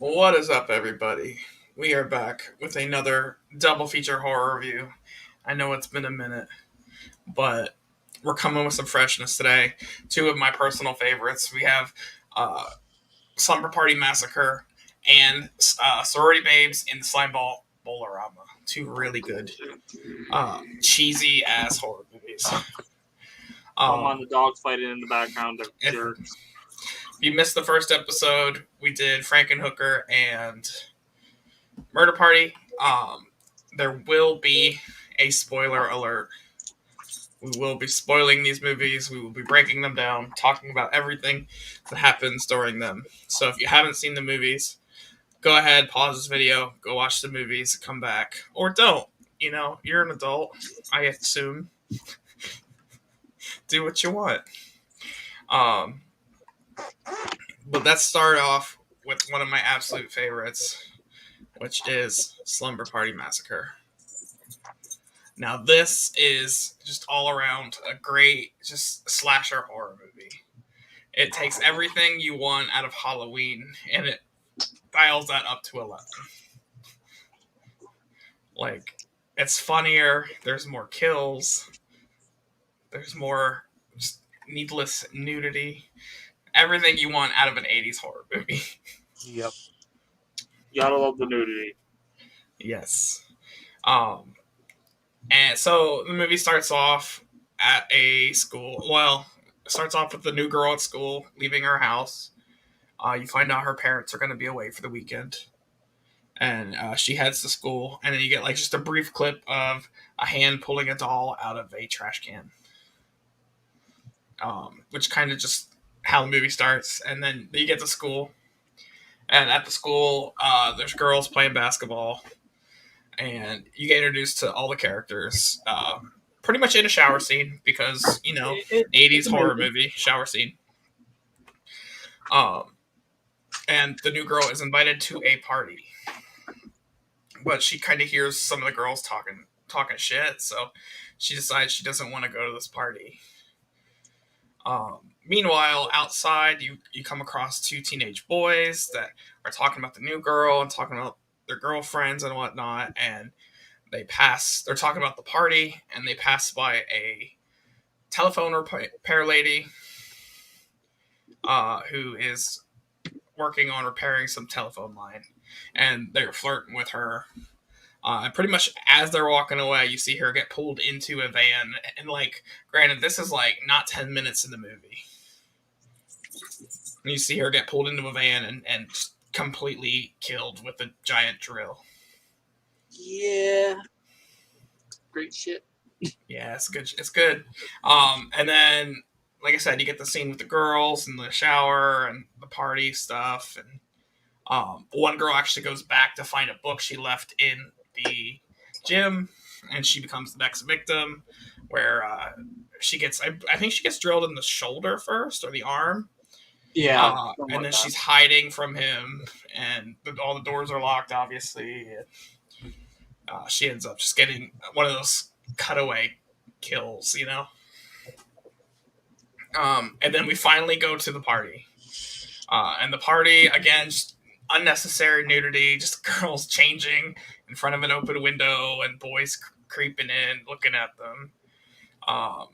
What is up, everybody? We are back with another double feature horror review. I know it's been a minute, but we're coming with some freshness today. Two of my personal favorites. We have uh, Slumber Party Massacre and Sorority Babes in the Slimeball Bowl O Rama. Two really good, cheesy ass horror movies. Come on, the dogs fighting in the background. They're If, jerks. if you missed the first episode, we did Frankenhooker and Murder Party. There will be a spoiler alert. We will be spoiling these movies. We will be breaking them down, talking about everything that happens during them. So if you haven't seen the movies, go ahead, pause this video, go watch the movies, come back. Or don't. You know, you're an adult, I assume. Do what you want. But let's start off with one of my absolute favorites, which is Slumber Party Massacre. Now, this is just all around a great, just slasher horror movie. It takes everything you want out of Halloween and it dials that up to 11. Like, it's funnier, there's more kills, there's more just needless nudity. Everything you want out of an 80s horror movie. Yep. You gotta love the nudity. Yes. And so the movie starts off at a school. Well, it starts off with the new girl at school leaving her house. You find out her parents are going to be away for the weekend. And she heads to school. And then you get like just a brief clip of a hand pulling a doll out of a trash can. Which kind of just how the movie starts. And then you get to school. And at the school, there's girls playing basketball. And you get introduced to all the characters pretty much in a shower scene because, you know, 80s horror movie, shower scene. And the new girl is invited to a party. But she kind of hears some of the girls talking shit, so she decides she doesn't want to go to this party. Meanwhile, outside, you come across two teenage boys that are talking about the new girl and talking about their girlfriends and whatnot, and they're talking about the party, and they pass by a telephone repair lady who is working on repairing some telephone line, and they're flirting with her. And pretty much as they're walking away, you see her get pulled into a van, and like, granted, this is like not 10 minutes in the movie. And you see her get pulled into a van and just completely killed with a giant drill. Yeah. Great shit. Yeah, it's good. It's good. And then, like I said, you get the scene with the girls and the shower and the party stuff. And one girl actually goes back to find a book she left in the gym, and she becomes the next victim. Where she gets, I think she gets drilled in the shoulder first or the arm. Yeah. And then she's hiding from him, and all the doors are locked, obviously. She ends up just getting one of those cutaway kills, you know? And then we finally go to the party. And the party, again, just unnecessary nudity, just girls changing in front of an open window and boys creeping in, looking at them.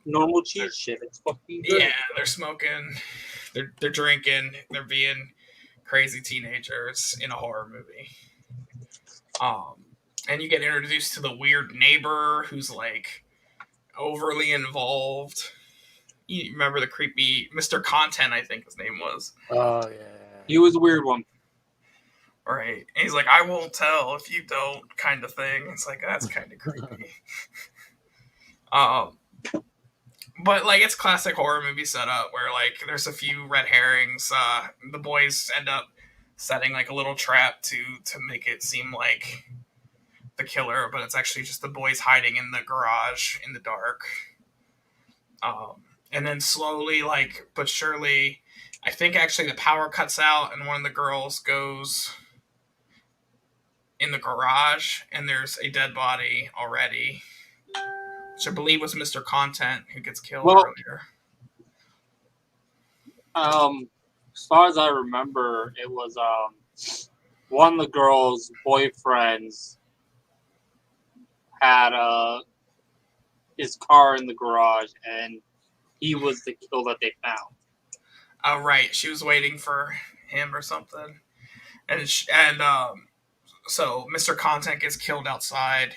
Normal cheese shit. It's fucking good. Yeah, they're smoking, they're drinking, they're being crazy teenagers in a horror movie. And you get introduced to the weird neighbor who's like overly involved. You remember the creepy Mr. Content, I think his name was. Oh, yeah. He was a weird one. Right. And he's like, I won't tell if you don't, kind of thing. It's like, that's kind of creepy. But like, it's classic horror movie setup where like there's a few red herrings. The boys end up setting like a little trap to make it seem like the killer, but it's actually just the boys hiding in the garage in the dark. And then slowly, like, but surely, I think actually the power cuts out and one of the girls goes in the garage and there's a dead body already, which I believe was Mr. Content who gets killed earlier. As far as I remember, it was one of the girls' boyfriends had his car in the garage, and he was the kill that they found. Oh, right. She was waiting for him or something. And so Mr. Content gets killed outside.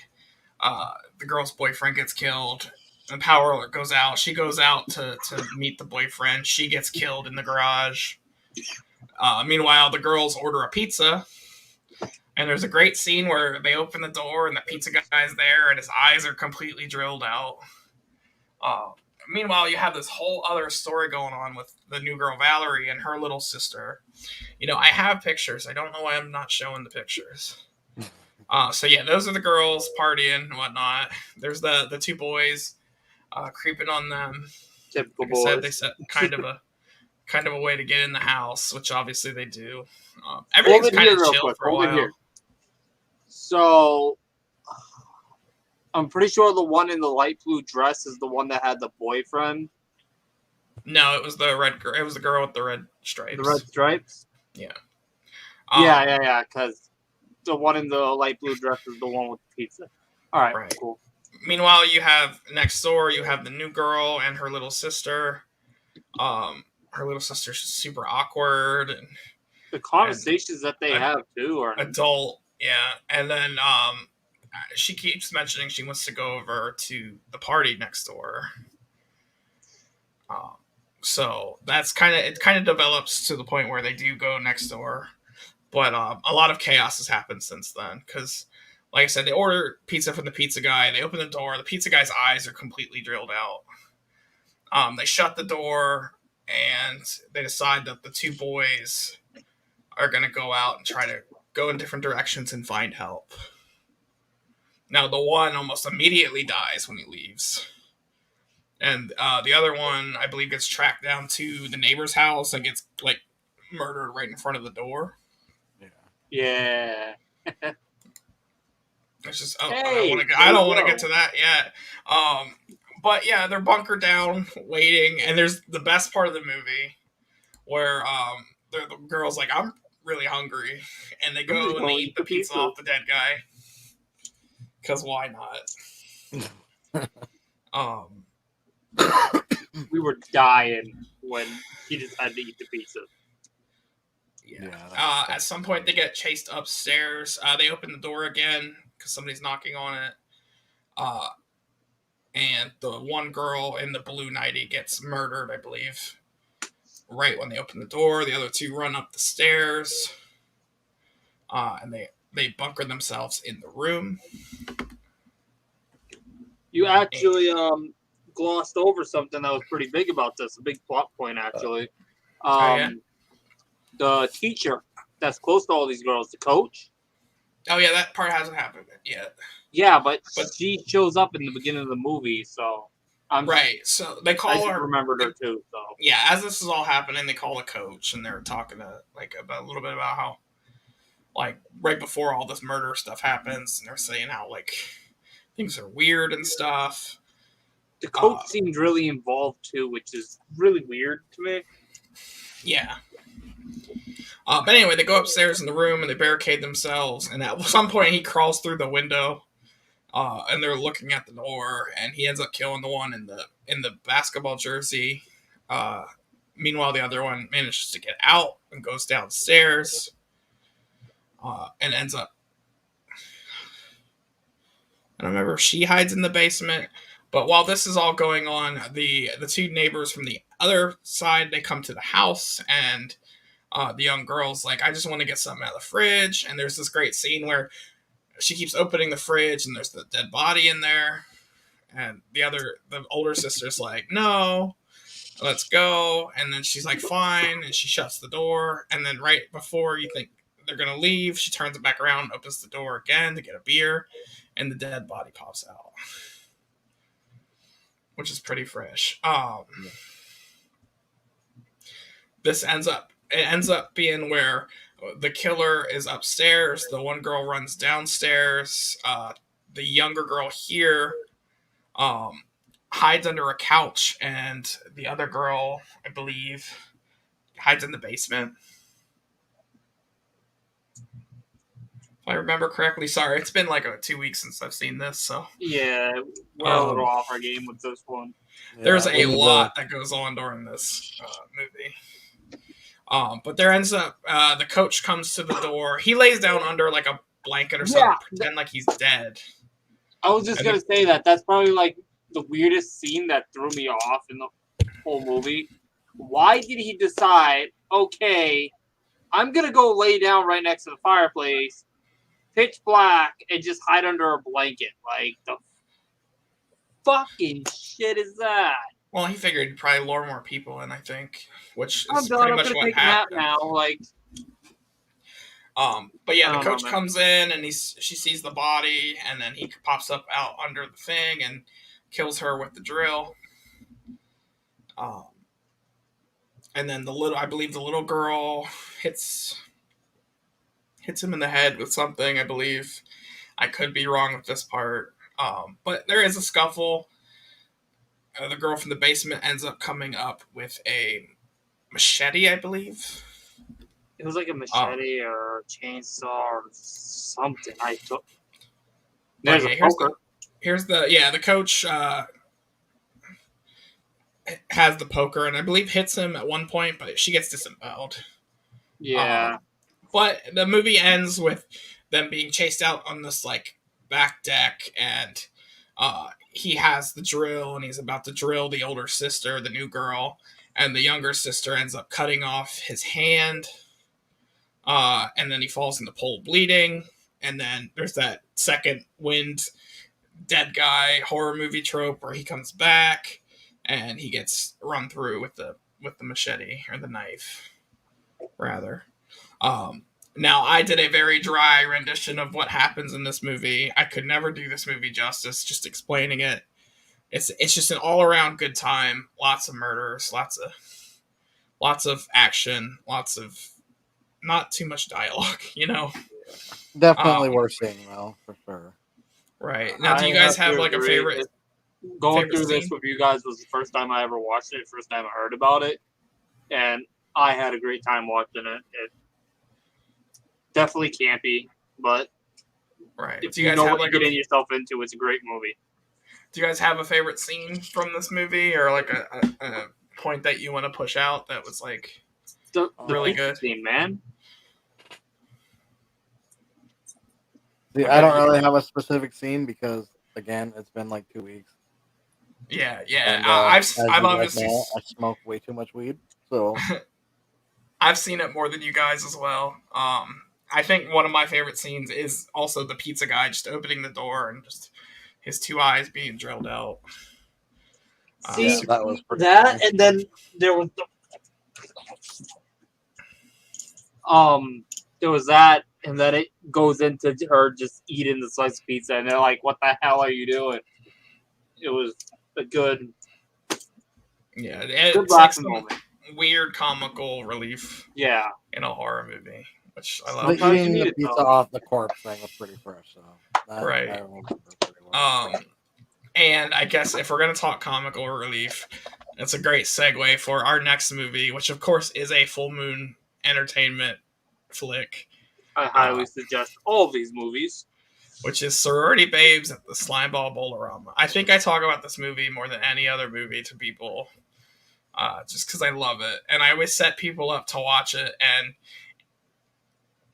The girl's boyfriend gets killed. The power alert goes out. She goes out to meet the boyfriend. She gets killed in the garage. Meanwhile, the girls order a pizza. And there's a great scene where they open the door and the pizza guy's there and his eyes are completely drilled out. Meanwhile, you have this whole other story going on with the new girl Valerie and her little sister. I have pictures. I don't know why I'm not showing the pictures. So yeah, those are the girls partying and whatnot. There's the two boys creeping on them. Typical like boys. I said, they set kind of a way to get in the house, which obviously they do. Everything's kind of chill for a while. Here. So I'm pretty sure the one in the light blue dress is the one that had the boyfriend. No, it was the red girl. It was the girl with the red stripes. The red stripes? Yeah. Yeah. Because the one in the light blue dress is the one with the pizza. All right, cool. Meanwhile, you have next door, you have the new girl and her little sister. Her little sister's super awkward. And the conversations that they have, too, are adult. Yeah. And then she keeps mentioning she wants to go over to the party next door. So that's it kind of develops to the point where they do go next door. But a lot of chaos has happened since then. Because, like I said, they order pizza from the pizza guy. They open the door. The pizza guy's eyes are completely drilled out. They shut the door. And they decide that the two boys are going to go out and try to go in different directions and find help. Now, the one almost immediately dies when he leaves. And the other one, I believe, gets tracked down to the neighbor's house and gets, murdered right in front of the door. Yeah. It's just, I don't want to get to that yet. But, yeah, they're bunkered down, waiting. And there's the best part of the movie where the girl's like, I'm really hungry. And they go and they eat the pizza off the dead guy. Because why not? We were dying when he decided to eat the pizza. Yeah. At some point, they get chased upstairs. They open the door again because somebody's knocking on it. And the one girl in the blue nightie gets murdered, I believe. Right when they open the door, the other two run up the stairs. And they bunker themselves in the room. You actually glossed over something that was pretty big about this. A big plot point, actually. The teacher that's close to all these girls, the coach. Oh, yeah, that part hasn't happened yet. Yeah, but she shows up in the beginning of the movie, so... so they call her... I remembered her, too, so... Yeah, as this is all happening, they call the coach, and they're talking to, about a little bit about how, right before all this murder stuff happens, and they're saying how, things are weird and stuff. The coach seemed really involved, too, which is really weird to me. Yeah. But anyway, they go upstairs in the room and they barricade themselves. And at some point, he crawls through the window, and they're looking at the door. And he ends up killing the one in the basketball jersey. Meanwhile, the other one manages to get out and goes downstairs, and ends up. I don't remember if she hides in the basement. But while this is all going on, the two neighbors from the other side, they come to the house, and the young girl's like, I just want to get something out of the fridge. And there's this great scene where she keeps opening the fridge, and there's the dead body in there. And the older sister's like, no, let's go. And then she's like, fine. And she shuts the door. And then right before you think they're going to leave, she turns it back around and opens the door again to get a beer. And the dead body pops out, which is pretty fresh. This ends up being where the killer is upstairs. The one girl runs downstairs. The younger girl here hides under a couch, and the other girl, I believe, hides in the basement. If I remember correctly. Sorry, it's been like 2 weeks since I've seen this, so Yeah, we're a little off our game with this one. There's a lot that goes on during this movie. But there ends up the coach comes to the door. He lays down under like a blanket or something, pretend like he's dead. I was just gonna say that's probably like the weirdest scene that threw me off in the whole movie. Why did he decide, okay, I'm gonna go lay down right next to the fireplace, pitch black, and just hide under a blanket? Like, the fucking shit is that? Well, he figured he'd probably lure more people in, I think, which I'm is done. pretty I'm much gonna what take a nap happened. now. Like, but yeah, the coach comes in and she sees the body, and then he pops up out under the thing and kills her with the drill. And then I believe the little girl hits him in the head with something, I believe. I could be wrong with this part. But there is a scuffle. The girl from the basement ends up coming up with a machete, I believe. It was like a machete or a chainsaw or something. I took. There's a poker. The coach has the poker and I believe hits him at one point, but she gets disemboweled. Yeah. But the movie ends with them being chased out on this like back deck, and he has the drill and he's about to drill the older sister, the new girl, and the younger sister ends up cutting off his hand. And then he falls in the pool bleeding. And then there's that second wind dead guy horror movie trope where he comes back and he gets run through with the machete or the knife, rather. Now, I did a very dry rendition of what happens in this movie. I could never do this movie justice just explaining it. It's just an all around good time. Lots of murders, lots of action, lots of not too much dialogue, Definitely worth seeing, though, for sure. Right. Now, do you guys have like a favorite? Going through this with you guys was the first time I ever watched it, first time I heard about it, and I had a great time watching it. It definitely campy, but right. If you know what you're getting yourself into, it's a great movie. Do you guys have a favorite scene from this movie, or like a point that you want to push out that was like the really good scene, man? See, I don't really have a specific scene because, again, it's been like 2 weeks. Yeah. And, I've obviously I smoke way too much weed, so I've seen it more than you guys as well. I think one of my favorite scenes is also the pizza guy just opening the door and just his two eyes being drilled out. See, that was pretty nice. And then there was there was that, and then it goes into her just eating the slice of pizza, and they're like, "What the hell are you doing?" It was a good, it's like some weird comical relief. Yeah, in a horror movie, which I love. The eating the pizza off the corpse thing was pretty fresh, so right. I remember pretty well. And I guess if we're gonna talk comical relief, it's a great segue for our next movie, which of course is a Full Moon Entertainment flick. I highly suggest all of these movies. Which is Sorority Babes at the Slimeball Bowl O Rama. I think I talk about this movie more than any other movie to people, just because I love it. And I always set people up to watch it and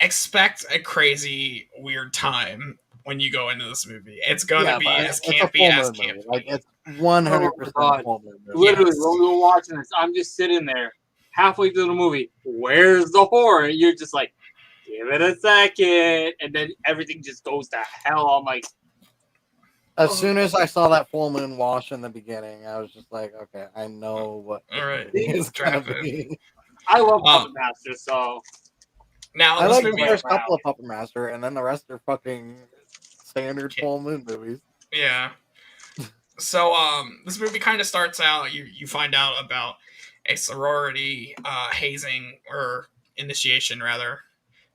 expect a crazy, weird time when you go into this movie. It's going to be as campy as campy. Like, it's 100% Full Moon movie. Literally, when we were watching this, I'm just sitting there halfway through the movie. Where's the horror? And you're just like, give it a second, and then everything just goes to hell. I'm like, as soon as I saw that full moon wash in the beginning, I was just like, okay, I know what it's gonna be. I love Puppet Master, so now I like the first couple of Puppet Master, and then the rest are fucking standard full moon movies. Yeah. So this movie kind of starts out. You find out about a sorority hazing or initiation rather.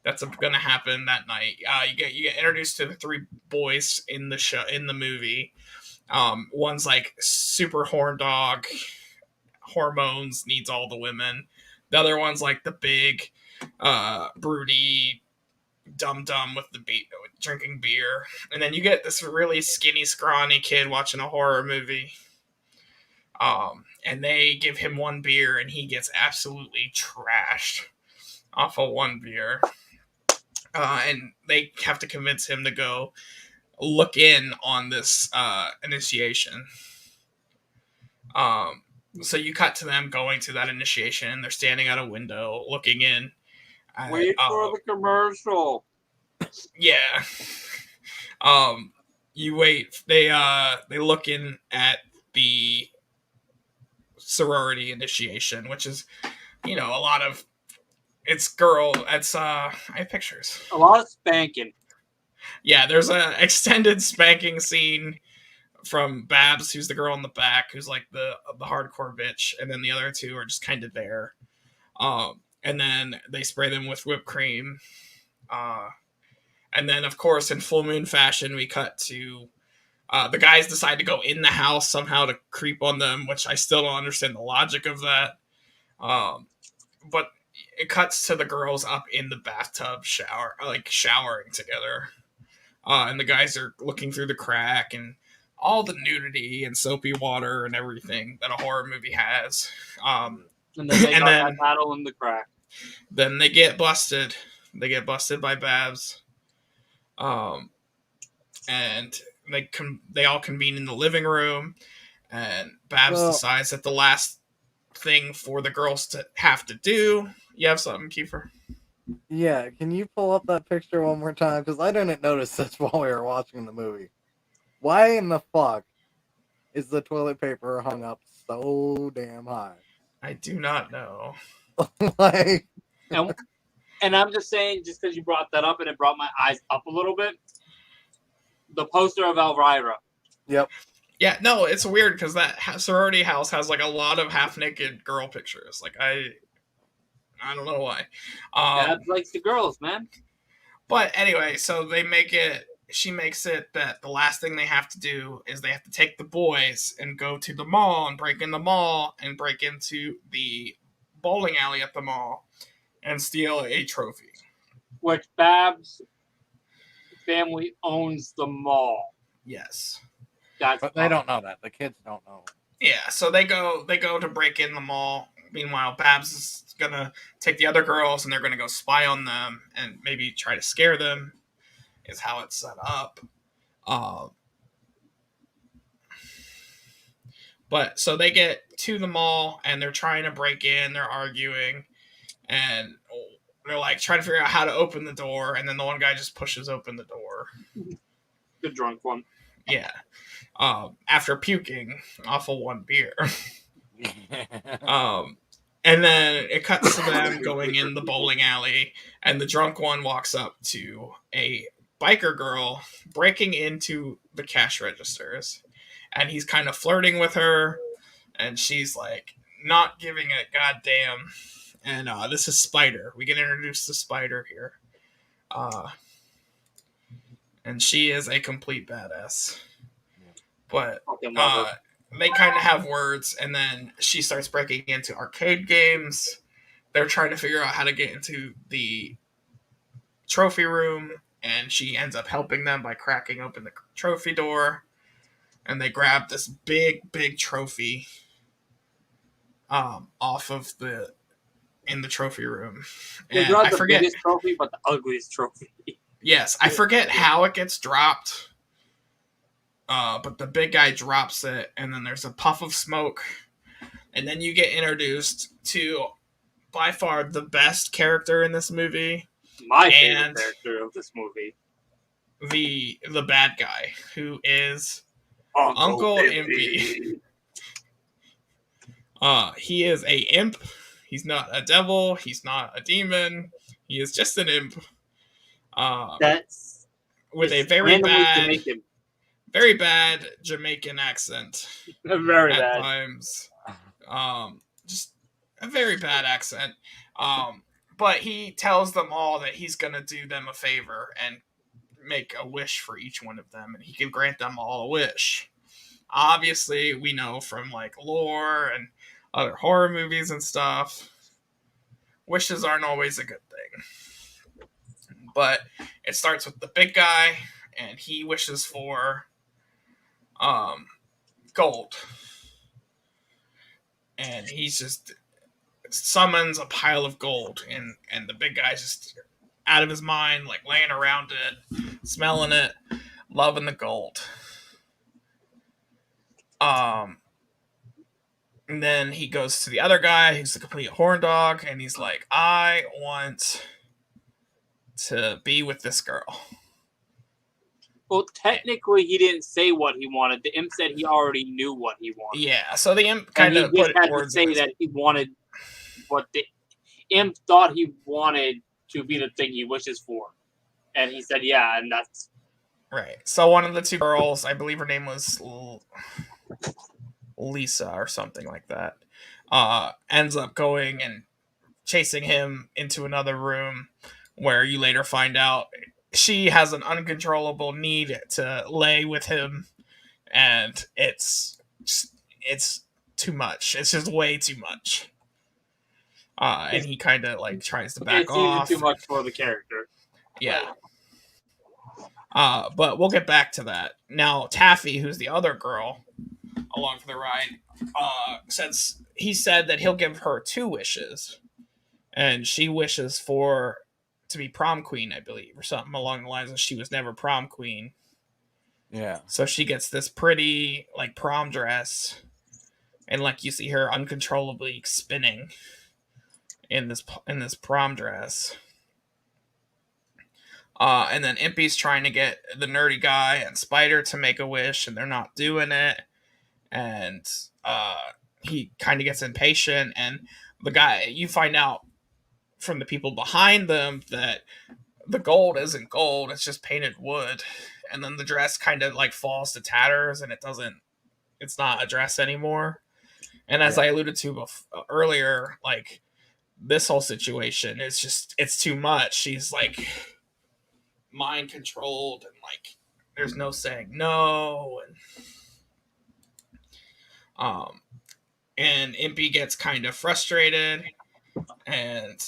That's going to happen that night. You get introduced to the three boys in the movie. One's like super horn dog, hormones, needs all the women. The other one's like the big, broody dumb with drinking beer, and then you get this really skinny, scrawny kid watching a horror movie. And they give him one beer, and he gets absolutely trashed off of one beer. And they have to convince him to go look in on this initiation. So you cut to them going to that initiation, and they're standing at a window looking in. Wait for the commercial. Yeah. You wait. They look in at the sorority initiation, which is, a lot of I have pictures. A lot of spanking. Yeah, there's an extended spanking scene from Babs, who's the girl in the back, who's like the hardcore bitch, and then the other two are just kind of there. And then they spray them with whipped cream. And then, of course, in full moon fashion, we cut to the guys decide to go in the house somehow to creep on them, which I still don't understand the logic of that. But it cuts to the girls up in the bathtub showering together. And the guys are looking through the crack and all the nudity and soapy water and everything that a horror movie has. And then they got that battle in the crack. Then they get busted. They get busted by Babs. And they all convene in the living room, and Babs decides that the last thing for the girls to have to do. You have something, Kiefer? Yeah, can you pull up that picture one more time? Because I didn't notice this while we were watching the movie. Why in the fuck is the toilet paper hung up so damn high? I do not know. Like, and I'm just saying, just because you brought that up and it brought my eyes up a little bit, the poster of Elvira. Yep. Yeah, no, it's weird because that sorority house has like a lot of half-naked girl pictures. Like I don't know why. Dad likes the girls, man. But anyway, so she makes it that the last thing they have to do is they have to take the boys and go to the mall and break in the mall and break into the bowling alley at the mall and steal a trophy. Which Babs' family owns the mall. Yes. But they don't know that. The kids don't know. Yeah, so they go to break in the mall. Meanwhile, Babs is gonna take the other girls and they're gonna go spy on them and maybe try to scare them, is how it's set up. But so they get to the mall and they're trying to break in, they're arguing, and they're like trying to figure out how to open the door, and then the one guy just pushes open the door. The drunk one. Yeah. After puking off of one beer. And then it cuts to them going in the bowling alley, and the drunk one walks up to a biker girl breaking into the cash registers, and he's kind of flirting with her, and she's like not giving a goddamn. And this is Spider. We get introduced to Spider here. And she is a complete badass. But they kind of have words, and then she starts breaking into arcade games. They're trying to figure out how to get into the trophy room, and she ends up helping them by cracking open the trophy door. And they grab this big trophy off of in the trophy room. They grabbed the biggest trophy, but the ugliest trophy. Yes, I forget how it gets dropped. But the big guy drops it, and then there's a puff of smoke, and then you get introduced to by far the best character in this movie. My favorite character of this movie. The bad guy, who is Uncle Impy. He is a imp. He's not a devil. He's not a demon. He is just an imp. That's with a very bad Jamaican accent. Very at bad. Times. Just a very bad accent. But he tells them all that he's going to do them a favor and make a wish for each one of them, and he can grant them all a wish. Obviously, we know from like lore and other horror movies and stuff, wishes aren't always a good thing. But it starts with the big guy, and he wishes for gold. And he just summons a pile of gold, and the big guy's just out of his mind, like laying around it, smelling it, loving the gold. And then he goes to the other guy, who's the complete horn dog, and he's like, I want to be with this girl. Well, technically, he didn't say what he wanted. The imp said he already knew what he wanted. Yeah, so the imp kind of put had words to say that he wanted what the imp thought he wanted to be the thing he wishes for. And he said, yeah, and that's... Right. So one of the two girls, I believe her name was Lisa or something like that, ends up going and chasing him into another room where you later find out she has an uncontrollable need to lay with him, and it's too much. It's just way too much. And he kind of like tries to back off. It's even too much for the character. Yeah. But we'll get back to that. Now, Taffy, who's the other girl along for the ride, said that he'll give her 2 wishes. And she wishes to be prom queen, I believe, or something along the lines of she was never prom queen. Yeah. So she gets this pretty, like, prom dress. And, like, you see her uncontrollably spinning in this prom dress. And then Impy's trying to get the nerdy guy and Spider to make a wish, and they're not doing it. And he kind of gets impatient, and the guy, you find out from the people behind them that the gold isn't gold, it's just painted wood. And then the dress kind of like falls to tatters, and it's not a dress anymore. And as I alluded to earlier, like, this whole situation is just, it's too much. She's like mind controlled, and like there's no saying no. And Impy gets kind of frustrated, and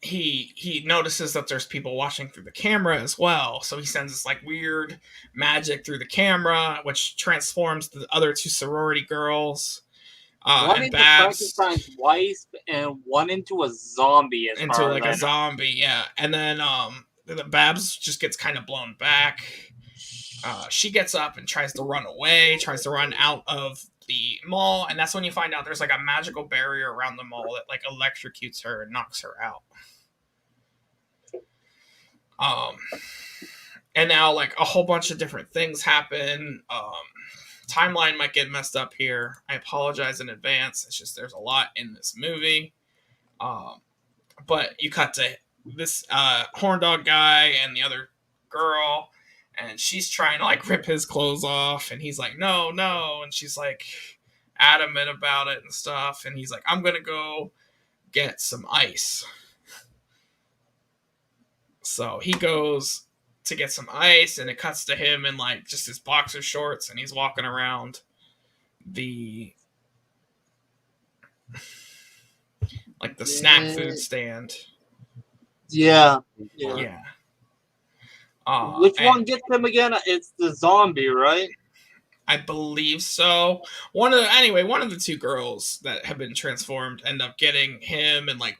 he notices that there's people watching through the camera as well. So he sends this like weird magic through the camera, which transforms the other 2 sorority girls. One and into Babs Frankenstein's wife, and one into a zombie. Into like a zombie, yeah. And then the Babs just gets kind of blown back. She gets up and tries to run away, tries to run out of the mall, and that's when you find out there's like a magical barrier around the mall that like electrocutes her and knocks her out. And now like a whole bunch of different things happen. Timeline might get messed up here. I apologize in advance. It's just there's a lot in this movie. But you cut to this horn dog guy and the other girl, and she's trying to like rip his clothes off, and he's like, no, and she's like adamant about it and stuff, and he's like, I'm gonna go get some ice. So he goes to get some ice, and it cuts to him in like just his boxer shorts, and he's walking around the snack food stand. Yeah. Which one gets them again? It's the zombie, right? I believe so. One of the 2 girls that have been transformed end up getting him and like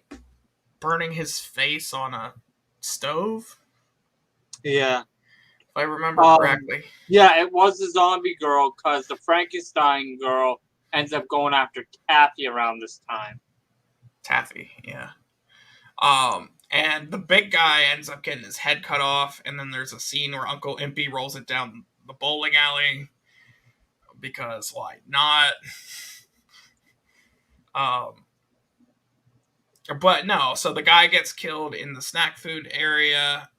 burning his face on a stove. Yeah. If I remember correctly. Yeah, it was the zombie girl, because the Frankenstein girl ends up going after Taffy around this time. Taffy, yeah. And the big guy ends up getting his head cut off, and then there's a scene where Uncle Impy rolls it down the bowling alley, because why not? But no, so the guy gets killed in the snack food area,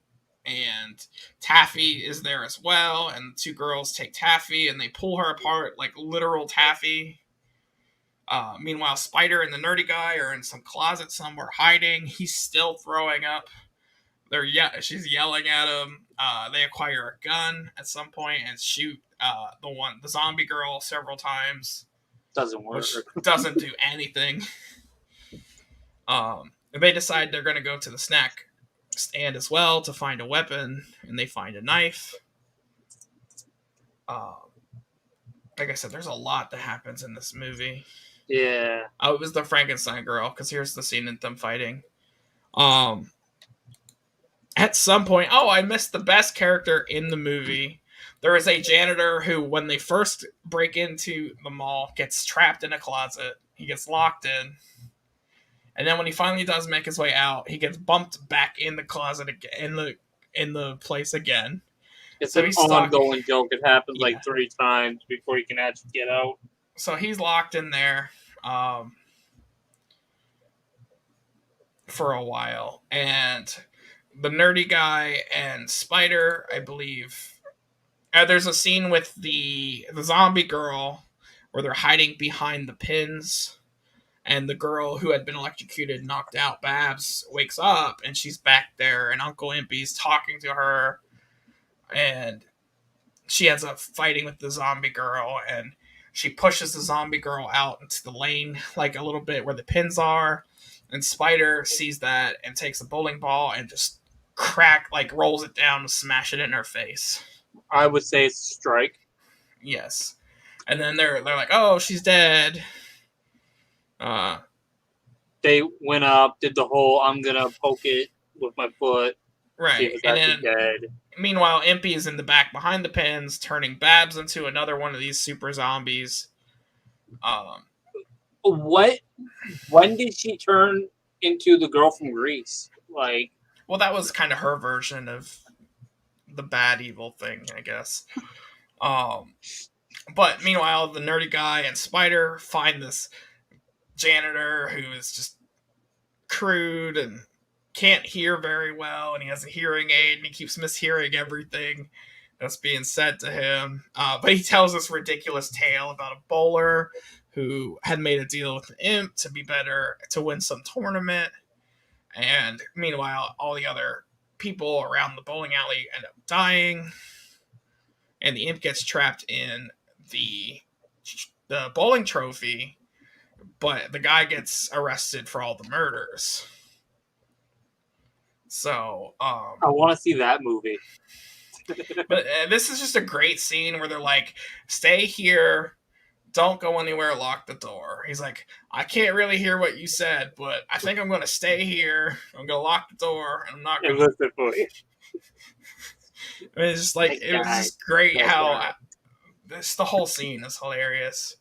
and Taffy is there as well, and the 2 girls take Taffy and they pull her apart like literal Taffy. Meanwhile, Spider and the nerdy guy are in some closet somewhere hiding. He's still throwing up. She's yelling at him. They acquire a gun at some point and shoot the zombie girl several times. Doesn't work. Which doesn't do anything. They decide they're going to go to the snack stand as well to find a weapon, and they find a knife. Like I said, there's a lot that happens in this movie. Yeah. Oh, it was the Frankenstein girl, because here's the scene of them fighting. At some point, I missed the best character in the movie. There is a janitor who, when they first break into the mall, gets trapped in a closet. He gets locked in. And then when he finally does make his way out, he gets bumped back in the closet again, in the place again. It's So an he's stuck. ongoing joke. It happens Yeah. like 3 times before you can actually get out. So he's locked in there for a while. And the nerdy guy and Spider, I believe, there's a scene with the zombie girl where they're hiding behind the pins, and the girl who had been electrocuted, knocked out, Babs, wakes up, and she's back there, and Uncle Impy's talking to her, and she ends up fighting with the zombie girl, and she pushes the zombie girl out into the lane, like a little bit where the pins are, and Spider sees that and takes a bowling ball and just rolls it down and smash it in her face. I would say it's a strike. Yes. And then they're like, oh, she's dead. They went up, did the whole I'm gonna poke it with my foot. Right. And then dead. Meanwhile, Impy is in the back behind the pins, turning Babs into another one of these super zombies. When did she turn into the girl from Greece? Well, that was kind of her version of the bad evil thing, I guess. But meanwhile, the nerdy guy and Spider find this janitor who is just crude and can't hear very well, and he has a hearing aid, and he keeps mishearing everything that's being said to him. But he tells this ridiculous tale about a bowler who had made a deal with an imp to be better, to win some tournament. And meanwhile, all the other people around the bowling alley end up dying, and the imp gets trapped in the bowling trophy, but the guy gets arrested for all the murders. So, I want to see that movie. But this is just a great scene where they're like, stay here, don't go anywhere, lock the door. He's like, I can't really hear what you said, but I think I'm going to stay here. I'm going to lock the door, and I'm not going to listen for you. It's just like, it was just great how the whole scene is hilarious.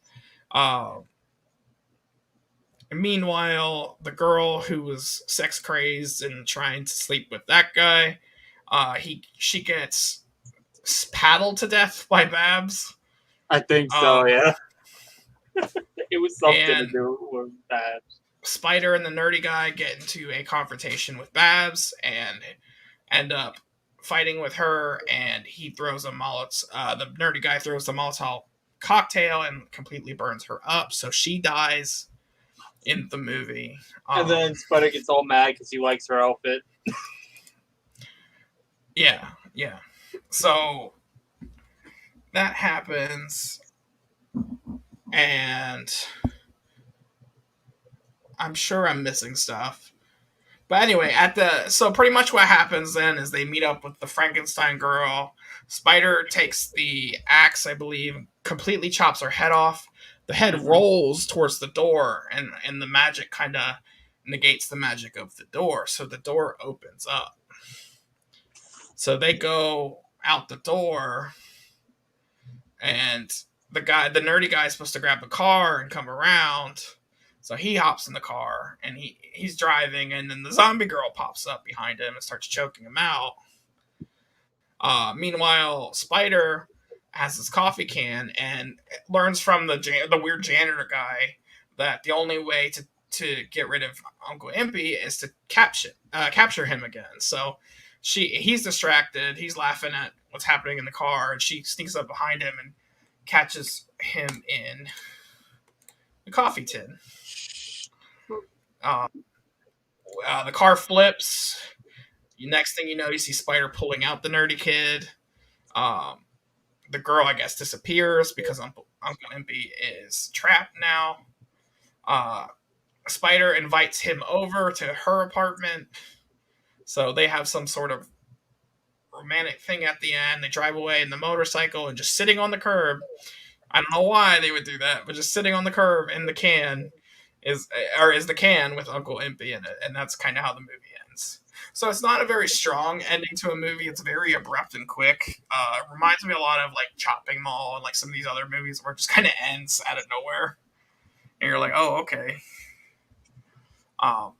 Meanwhile, the girl who was sex crazed and trying to sleep with that guy, she gets paddled to death by Babs. I think so, yeah. It was something to do with Babs. Spider and the nerdy guy get into a confrontation with Babs and end up fighting with her, and he throws the nerdy guy throws the Molotov cocktail and completely burns her up, so she dies in the movie. And then Spider gets all mad because he likes her outfit. Yeah. So that happens, and I'm sure I'm missing stuff. But anyway, so pretty much what happens then is they meet up with the Frankenstein girl. Spider takes the axe, I believe, completely chops her head off. The head rolls towards the door, and the magic kind of negates the magic of the door. So the door opens up. So they go out the door, and the nerdy guy is supposed to grab a car and come around. So he hops in the car, and he's driving, and then the zombie girl pops up behind him and starts choking him out. Meanwhile, Spider has his coffee can and learns from the weird janitor guy that the only way to get rid of Uncle Impy is to capture him again. So he's distracted. He's laughing at what's happening in the car, and she sneaks up behind him and catches him in the coffee tin. The car flips. Next thing you know, you see Spider pulling out the nerdy kid. The girl, I guess, disappears because Uncle Impy is trapped now. Spider invites him over to her apartment. So they have some sort of romantic thing at the end. They drive away in the motorcycle and just sitting on the curb. I don't know why they would do that, but just sitting on the curb in the can is the can with Uncle Impy in it, and that's kind of how the movie ends. So it's not a very strong ending to a movie. It's very abrupt and quick. It reminds me a lot of like Chopping Mall and like some of these other movies where it just kind of ends out of nowhere, and you're like, oh, okay.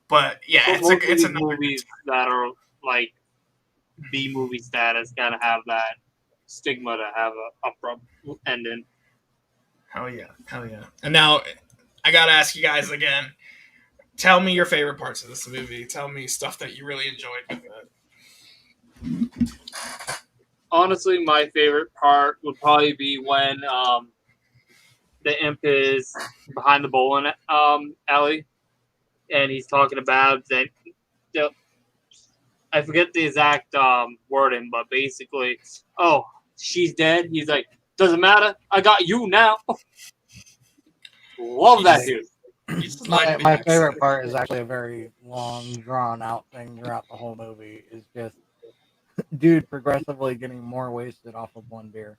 But yeah, it's another movies that are like B movie status kind of have that stigma to have a abrupt ending. Hell yeah. And now I gotta ask you guys again. Tell me your favorite parts of this movie. Tell me stuff that you really enjoyed with it. Honestly, my favorite part would probably be when the imp is behind the bowling alley, and he's talking about that. I forget the exact wording, but basically, oh, she's dead. He's like, doesn't matter. I got you now. Love that dude. My favorite part is actually a very long, drawn out thing throughout the whole movie. Is just dude progressively getting more wasted off of one beer,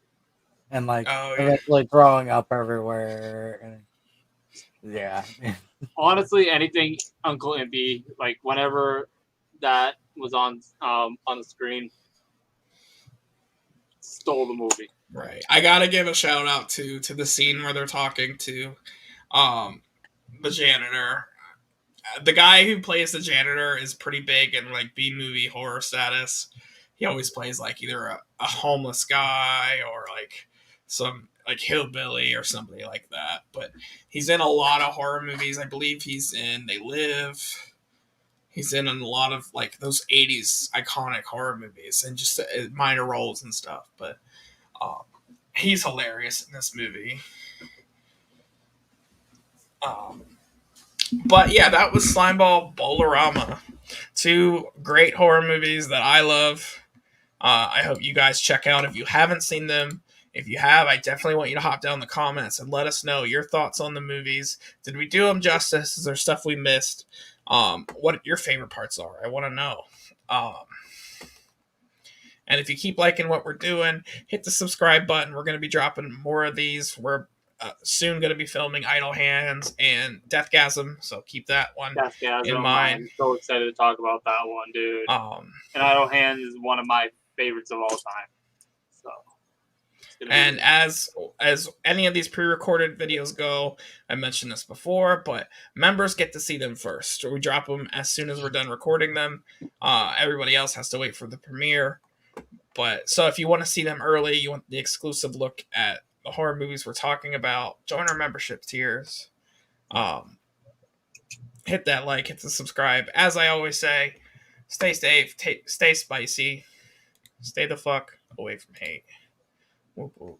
and like eventually throwing up everywhere. And yeah. Honestly, anything Uncle Impy, like whenever that was on the screen, stole the movie. Right. I gotta give a shout out to the scene where they're talking to the janitor. The guy who plays the janitor is pretty big in like B movie horror status. He always plays like either a homeless guy or like some like hillbilly or somebody like that. But he's in a lot of horror movies. I believe he's in They Live. He's in a lot of like those 80s iconic horror movies and just minor roles and stuff. But he's hilarious in this movie. But yeah, that was Slimeball Bowl O Rama. Two great horror movies that I love. I hope you guys check out if you haven't seen them. If you have, I definitely want you to hop down in the comments and let us know your thoughts on the movies. Did we do them justice? Is there stuff we missed? What your favorite parts are? I want to know. And if you keep liking what we're doing, hit the subscribe button. We're going to be dropping more of these. We're soon going to be filming Idle Hands and Deathgasm, so keep that one in mind. I'm so excited to talk about that one, dude. And Idle Hands is one of my favorites of all time. So, and as any of these pre-recorded videos go, I mentioned this before, but members get to see them first. We drop them as soon as we're done recording them. Everybody else has to wait for the premiere. But so if you want to see them early, you want the exclusive look at the horror movies we're talking about, join our membership tiers. Hit that like, hit the subscribe. As I always say, stay safe, stay spicy, stay the fuck away from hate. Whoop, whoop.